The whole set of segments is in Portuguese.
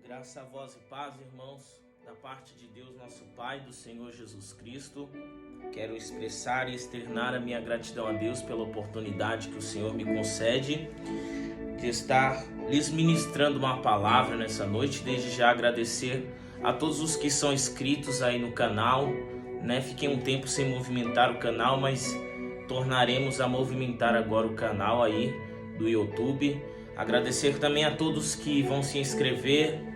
Graça a vós e paz, irmãos, da parte de Deus, nosso Pai, do Senhor Jesus Cristo. Quero expressar e externar a minha gratidão a Deus pela oportunidade que o Senhor me concede de estar lhes ministrando uma palavra nessa noite. Desde já agradecer a todos os que são inscritos aí no canal, Fiquei um tempo sem movimentar o canal, mas tornaremos a movimentar agora o canal aí do YouTube. Agradecer também a todos que vão se inscrever.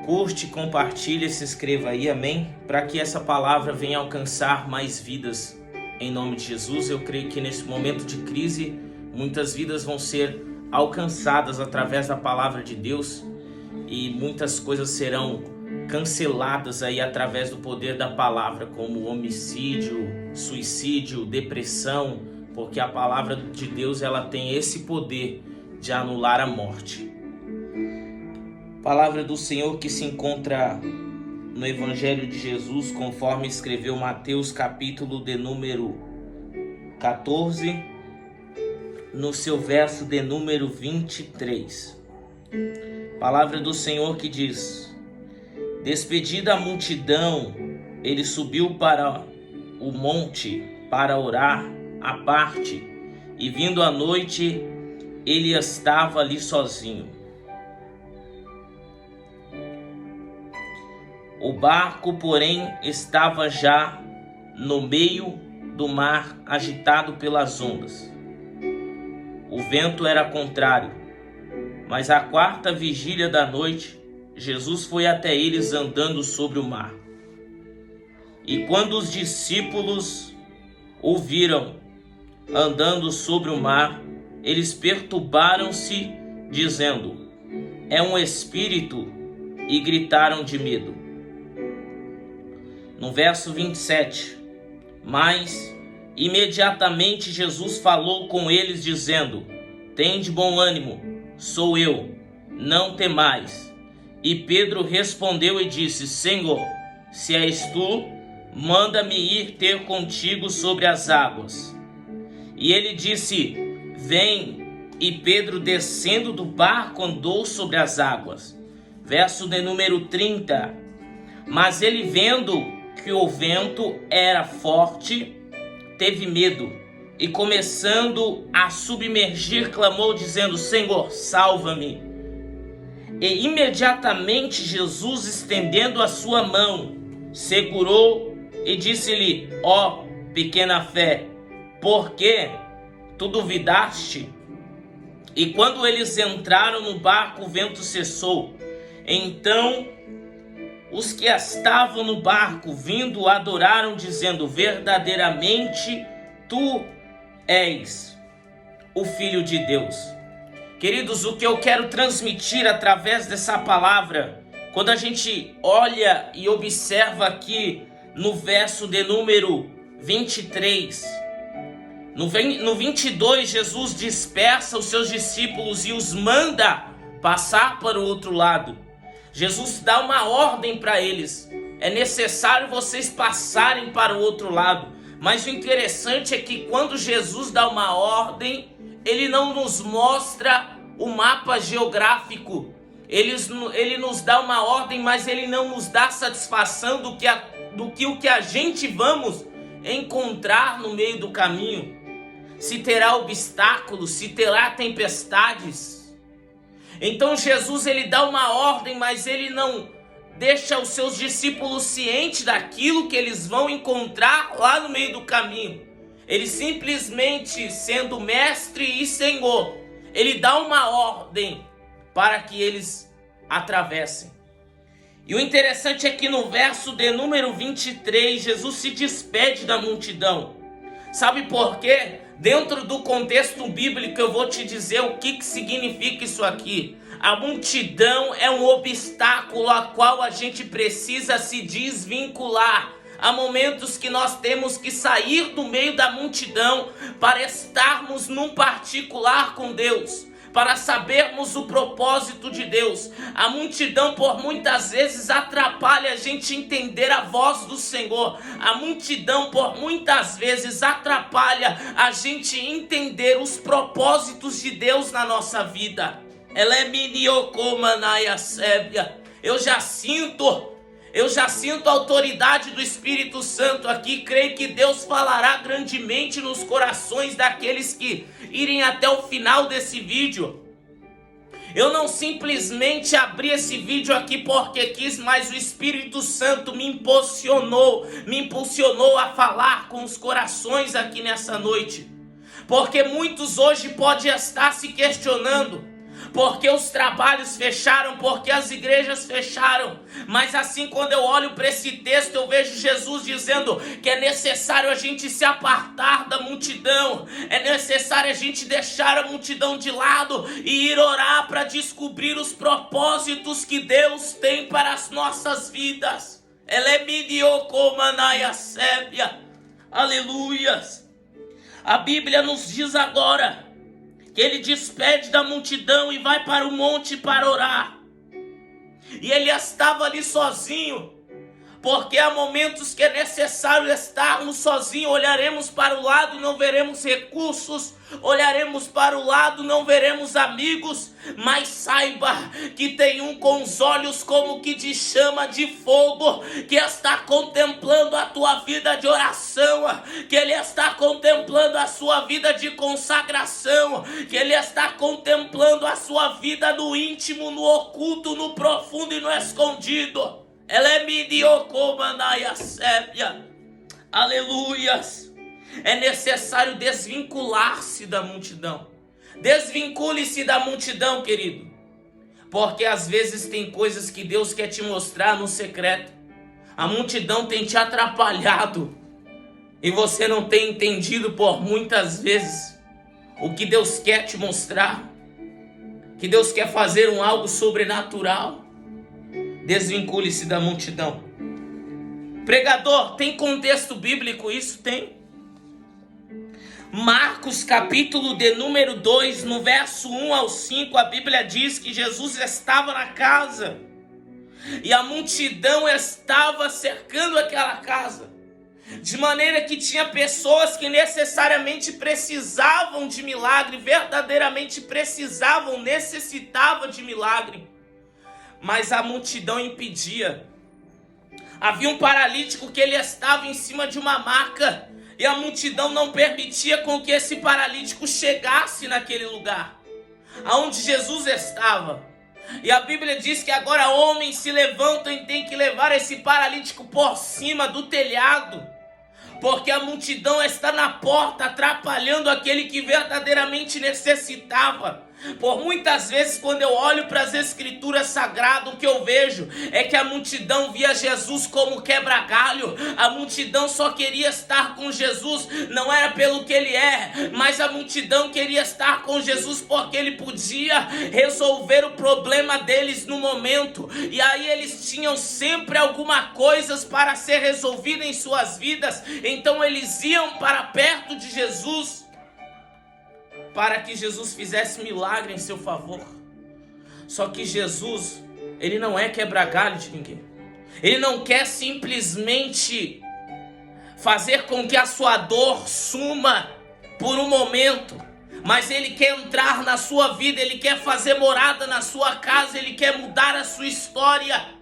Curte, compartilha, se inscreva aí, amém? Para que essa palavra venha alcançar mais vidas em nome de Jesus. Eu creio que nesse momento de crise, muitas vidas vão ser alcançadas através da palavra de Deus e muitas coisas serão canceladas aí através do poder da palavra, como homicídio, suicídio, depressão, porque a palavra de Deus ela tem esse poder de anular a morte. Palavra do Senhor que se encontra no Evangelho de Jesus, conforme escreveu Mateus, capítulo de número 14, no seu verso de número 23. Palavra do Senhor que diz: despedida a multidão, ele subiu para o monte para orar à parte, e vindo à noite, ele estava ali sozinho. O barco, porém, estava já no meio do mar, agitado pelas ondas. O vento era contrário, mas à quarta vigília da noite, Jesus foi até eles andando sobre o mar. E quando os discípulos o viram andando sobre o mar, eles perturbaram-se, dizendo: é um espírito, e gritaram de medo. No verso 27, mas imediatamente Jesus falou com eles, dizendo: tende bom ânimo, sou eu, não temais. E Pedro respondeu e disse: Senhor, se és tu, manda-me ir ter contigo sobre as águas. E ele disse: vem. E Pedro, descendo do barco, andou sobre as águas. Verso de número 30. Mas ele, vendo que o vento era forte, teve medo, e começando a submergir, clamou, dizendo: Senhor, salva-me. E imediatamente Jesus, estendendo a sua mão, segurou e disse-lhe: ó pequena fé, por que tu duvidaste? E quando eles entraram no barco, o vento cessou. Então os que estavam no barco, vindo, adoraram, dizendo: verdadeiramente tu és o Filho de Deus. Queridos, o que eu quero transmitir através dessa palavra, quando a gente olha e observa aqui no verso de número 23, no 22, Jesus dispersa os seus discípulos e os manda passar para o outro lado. Jesus dá uma ordem para eles: é necessário vocês passarem para o outro lado. Mas o interessante é que quando Jesus dá uma ordem, ele não nos mostra o mapa geográfico. Ele nos dá uma ordem, mas ele não nos dá satisfação do que o que a gente vamos encontrar no meio do caminho. Se terá obstáculos, se terá tempestades. Então Jesus ele dá uma ordem, mas ele não deixa os seus discípulos cientes daquilo que eles vão encontrar lá no meio do caminho. Ele simplesmente, sendo mestre e senhor, ele dá uma ordem para que eles atravessem. E o interessante é que no verso de número 23, Jesus se despede da multidão. Sabe por quê? Dentro do contexto bíblico eu vou te dizer o que significa isso aqui. A multidão é um obstáculo a qual a gente precisa se desvincular. Há momentos que nós temos que sair do meio da multidão para estarmos num particular com Deus, para sabermos o propósito de Deus. A multidão por muitas vezes atrapalha a gente entender a voz do Senhor. A multidão por muitas vezes atrapalha a gente entender os propósitos de Deus na nossa vida. Ela é miniocomanaya sébia. Eu já sinto a autoridade do Espírito Santo aqui. Creio que Deus falará grandemente nos corações daqueles que irem até o final desse vídeo. Eu não simplesmente abri esse vídeo aqui porque quis, mas o Espírito Santo me impulsionou a falar com os corações aqui nessa noite. Porque muitos hoje podem estar se questionando, porque os trabalhos fecharam, porque as igrejas fecharam. Mas assim, quando eu olho para esse texto, eu vejo Jesus dizendo que é necessário a gente se apartar da multidão. É necessário a gente deixar a multidão de lado e ir orar para descobrir os propósitos que Deus tem para as nossas vidas. Ela é midiocomanaya sébia. Aleluias. A Bíblia nos diz agora que ele despede da multidão e vai para o monte para orar. E ele estava ali sozinho, porque há momentos que é necessário estarmos sozinhos. Olharemos para o lado e não veremos recursos, olharemos para o lado e não veremos amigos, mas saiba que tem um com os olhos como que de chama de fogo, que está contemplando a tua vida de oração, que ele está contemplando a sua vida de consagração, que ele está contemplando a sua vida no íntimo, no oculto, no profundo e no escondido. Ela é midiocomanaya sébia. Aleluias. É necessário desvincular-se da multidão. Desvincule-se da multidão, querido. Porque às vezes tem coisas que Deus quer te mostrar no secreto. A multidão tem te atrapalhado e você não tem entendido por muitas vezes o que Deus quer te mostrar. Que Deus quer fazer algo sobrenatural. Desvincule-se da multidão. Pregador, tem contexto bíblico isso? Tem. Marcos capítulo de número 2, no verso 1 ao 5, a Bíblia diz que Jesus estava na casa e a multidão estava cercando aquela casa, de maneira que tinha pessoas que necessariamente precisavam de milagre, verdadeiramente precisavam, necessitavam de milagre, mas a multidão impedia. Havia um paralítico que ele estava em cima de uma maca e a multidão não permitia com que esse paralítico chegasse naquele lugar aonde Jesus estava. E a Bíblia diz que agora homens se levantam e têm que levar esse paralítico por cima do telhado, porque a multidão está na porta atrapalhando aquele que verdadeiramente necessitava. Por muitas vezes, quando eu olho para as escrituras sagradas, o que eu vejo é que a multidão via Jesus como quebra-galho. A multidão só queria estar com Jesus, não era pelo que ele é, mas a multidão queria estar com Jesus porque ele podia resolver o problema deles no momento. E aí eles tinham sempre alguma coisa para ser resolvida em suas vidas, então eles iam para perto de Jesus para que Jesus fizesse milagre em seu favor. Só que Jesus, ele não é quebra-galho de ninguém. Ele não quer simplesmente fazer com que a sua dor suma por um momento, mas ele quer entrar na sua vida, ele quer fazer morada na sua casa, ele quer mudar a sua história.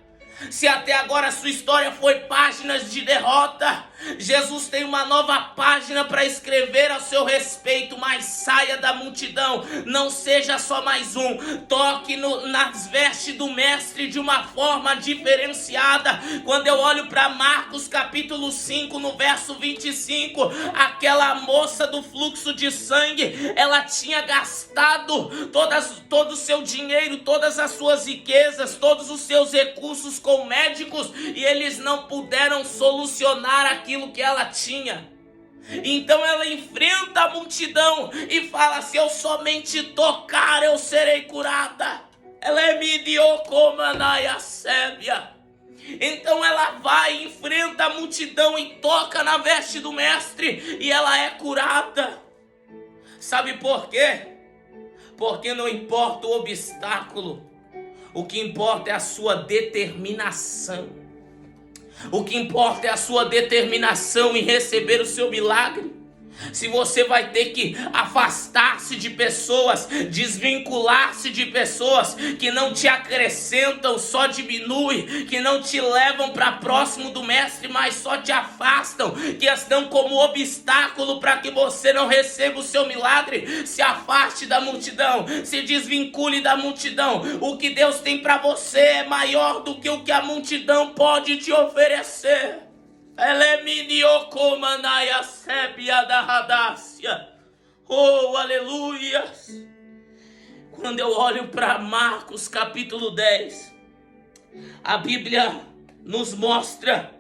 Se até agora a sua história foi páginas de derrota, Jesus tem uma nova página para escrever a seu respeito. Mas saia da multidão, não seja só mais um. Toque nas vestes do mestre de uma forma diferenciada. Quando eu olho para Marcos capítulo 5, no verso 25, aquela moça do fluxo de sangue, ela tinha gastado todo o seu dinheiro, todas as suas riquezas, todos os seus recursos com médicos, e eles não puderam solucionar aquilo que ela tinha. Então ela enfrenta a multidão e fala: se eu somente tocar, eu serei curada. Ela é midiocomanaya sébia. Então ela vai, enfrenta a multidão e toca na veste do mestre e ela é curada. Sabe por quê? Porque não importa o obstáculo, o que importa é a sua determinação. O que importa é a sua determinação em receber o seu milagre. se você vai ter que afastar-se de pessoas, desvincular-se de pessoas que não te acrescentam, só diminuem, que não te levam para próximo do mestre, mas só te afastam, que estão como obstáculo para que você não receba o seu milagre, se afaste da multidão, se desvincule da multidão. O que Deus tem para você é maior do que o que a multidão pode te oferecer. Oh, aleluia! Quando eu olho para Marcos capítulo 10, a Bíblia nos mostra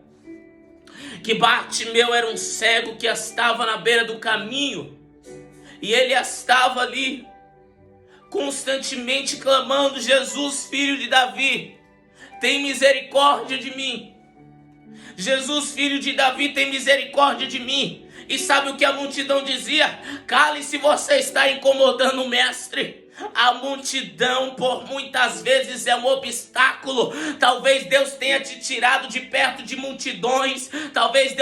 que Bartimeu era um cego que estava na beira do caminho, e ele estava ali constantemente clamando: Jesus, filho de Davi, tem misericórdia de mim. Jesus, filho de Davi, tem misericórdia de mim. E sabe o que a multidão dizia? Cale-se, você está incomodando o mestre. A multidão por muitas vezes é um obstáculo. Talvez Deus tenha te tirado de perto de multidões. Talvez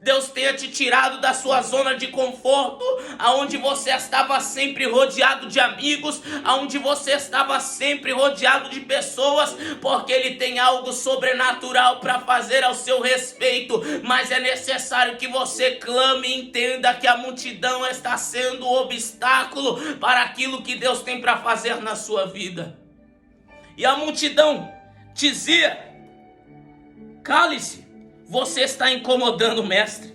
Deus tenha te tirado da sua zona de conforto, aonde você estava sempre rodeado de amigos, aonde você estava sempre rodeado de pessoas, porque Ele tem algo sobrenatural para fazer ao seu respeito. Mas é necessário que você clame e entenda que a multidão está sendo um obstáculo para aquilo que Deus tem para fazer na sua vida. E a multidão dizia: cale-se, você está incomodando o mestre.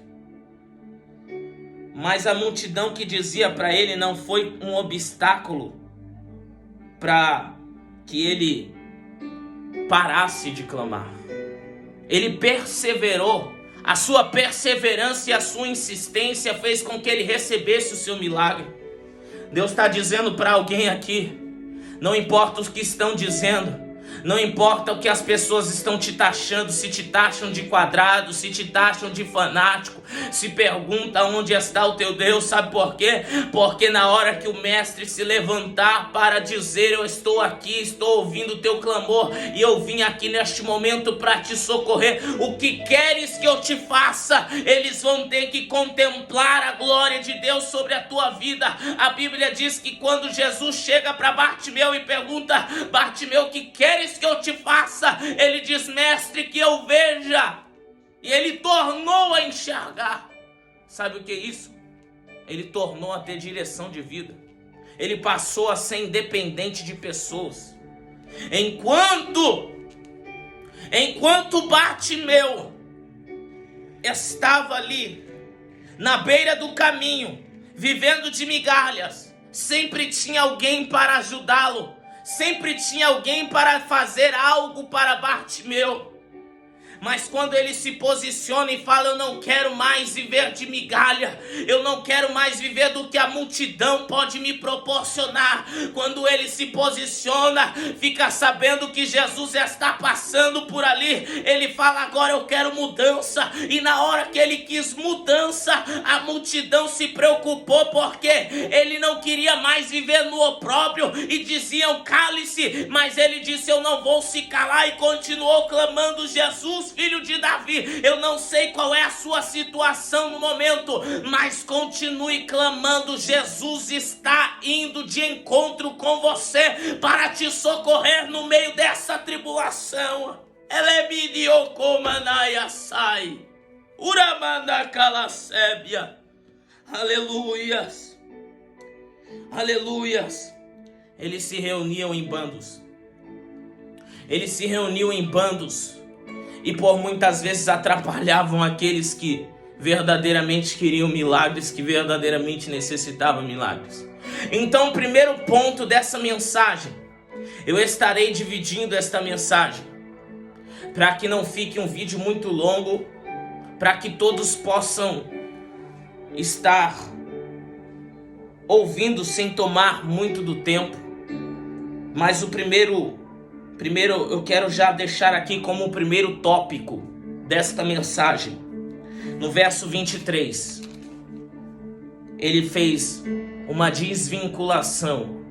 Mas a multidão que dizia para ele não foi um obstáculo para que ele parasse de clamar. Ele perseverou. A sua perseverança e a sua insistência fez com que ele recebesse o seu milagre. Deus está dizendo para alguém aqui: não importa o que estão dizendo, não importa o que as pessoas estão te taxando, se te taxam de quadrado, se te taxam de fanático, se pergunta onde está o teu Deus. Sabe por quê? Porque na hora que o mestre se levantar para dizer: eu estou aqui, estou ouvindo o teu clamor e eu vim aqui neste momento para te socorrer, o que queres que eu te faça? Eles vão ter que contemplar a glória de Deus sobre a tua vida. A Bíblia diz que quando Jesus chega para Bartimeu e pergunta: Bartimeu, o que queres que eu te faça? Ele diz: mestre, que eu veja. E ele tornou a enxergar. Sabe o que é isso? Ele tornou a ter direção de vida. Ele passou a ser independente de pessoas. Enquanto Bartimeu estava ali na beira do caminho, vivendo de migalhas, sempre tinha alguém para ajudá-lo. Sempre tinha alguém para fazer algo para Bartimeu. Mas quando ele se posiciona e fala: eu não quero mais viver de migalha, eu não quero mais viver do que a multidão pode me proporcionar. Quando ele se posiciona, fica sabendo que Jesus está passando por ali, ele fala: agora eu quero mudança. E na hora que ele quis mudança, a multidão se preocupou, porque ele não queria mais viver no opróbrio, e diziam: cale-se. Mas ele disse: eu não vou se calar, e continuou clamando: Jesus, filho de Davi. Eu não sei qual é a sua situação no momento, mas continue clamando. Jesus está indo de encontro com você para te socorrer no meio dessa tribulação. Aleluias. Aleluias. Eles se reuniam em bandos. Eles se reuniam em bandos. E por muitas vezes atrapalhavam aqueles que verdadeiramente queriam milagres, que verdadeiramente necessitavam milagres. Então, o primeiro ponto dessa mensagem, eu estarei dividindo esta mensagem para que não fique um vídeo muito longo, para que todos possam estar ouvindo sem tomar muito do tempo. Mas o primeiro eu quero já deixar aqui como o primeiro tópico desta mensagem. No verso 23, ele fez uma desvinculação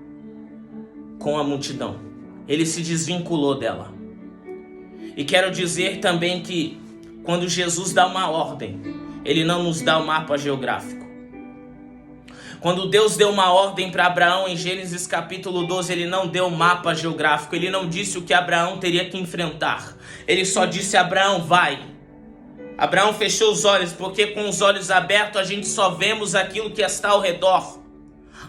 com a multidão. Ele se desvinculou dela. E quero dizer também que quando Jesus dá uma ordem, ele não nos dá o mapa geográfico. Quando Deus deu uma ordem para Abraão em Gênesis capítulo 12, ele não deu mapa geográfico, ele não disse o que Abraão teria que enfrentar. Ele só disse: Abraão, vai. Abraão fechou os olhos, porque com os olhos abertos a gente só vemos aquilo que está ao redor.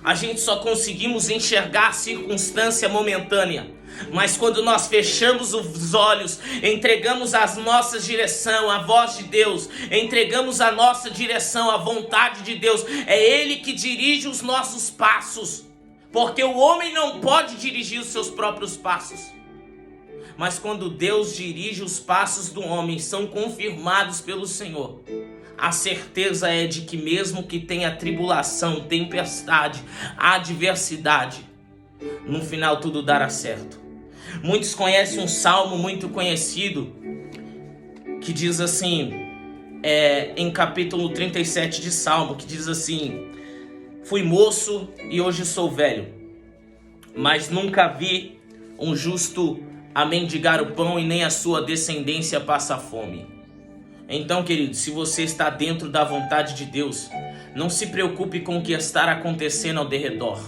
A gente só conseguimos enxergar a circunstância momentânea. Mas quando nós fechamos os olhos, entregamos a nossa direção à voz de Deus, entregamos a nossa direção à vontade de Deus, é Ele que dirige os nossos passos, porque o homem não pode dirigir os seus próprios passos. Mas quando Deus dirige os passos do homem, são confirmados pelo Senhor. A certeza é de que mesmo que tenha tribulação, tempestade, adversidade, no final tudo dará certo. Muitos conhecem um salmo muito conhecido que diz assim, em capítulo 37 de Salmo, que diz assim: fui moço e hoje sou velho, mas nunca vi um justo a mendigar o pão e nem a sua descendência passa fome. Então, querido, se você está dentro da vontade de Deus, não se preocupe com o que está acontecendo ao derredor.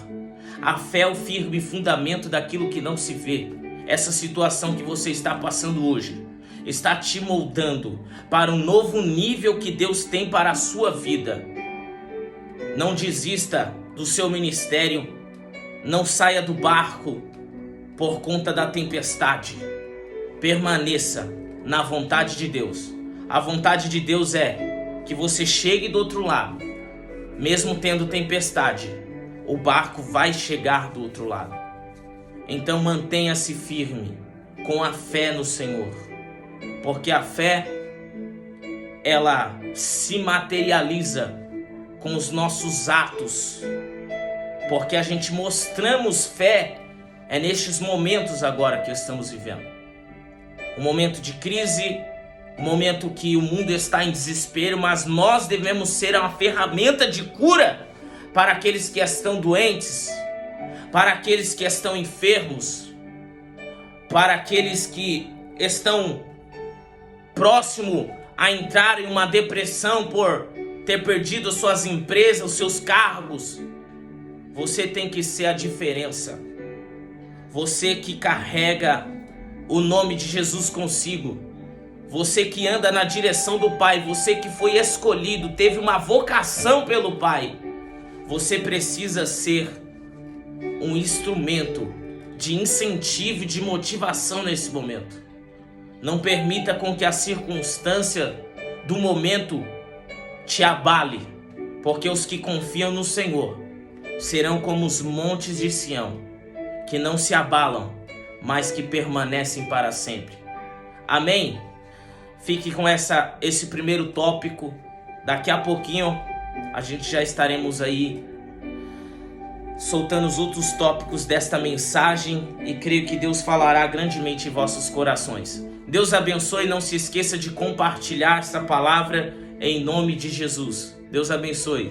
A fé é o firme fundamento daquilo que não se vê. Essa situação que você está passando hoje está te moldando para um novo nível que Deus tem para a sua vida. Não desista do seu ministério, não saia do barco por conta da tempestade. Permaneça na vontade de Deus. A vontade de Deus é que você chegue do outro lado. Mesmo tendo tempestade, o barco vai chegar do outro lado. Então mantenha-se firme com a fé no Senhor. Porque a fé, ela se materializa com os nossos atos. Porque a gente mostramos fé é nestes momentos agora que estamos vivendo. Um momento de crise, um momento que o mundo está em desespero, mas nós devemos ser uma ferramenta de cura para aqueles que estão doentes, para aqueles que estão enfermos, para aqueles que estão próximo a entrar em uma depressão por ter perdido suas empresas, os seus cargos. Você tem que ser a diferença. Você que carrega o nome de Jesus consigo, você que anda na direção do Pai, você que foi escolhido, teve uma vocação pelo Pai, você precisa ser um instrumento de incentivo e de motivação nesse momento. Não permita com que a circunstância do momento te abale, porque os que confiam no Senhor serão como os montes de Sião, que não se abalam, mas que permanecem para sempre. Amém? Fique com esse primeiro tópico. Daqui a pouquinho a gente já estaremos aí soltando os outros tópicos desta mensagem e creio que Deus falará grandemente em vossos corações. Deus abençoe, não se esqueça de compartilhar essa palavra em nome de Jesus. Deus abençoe.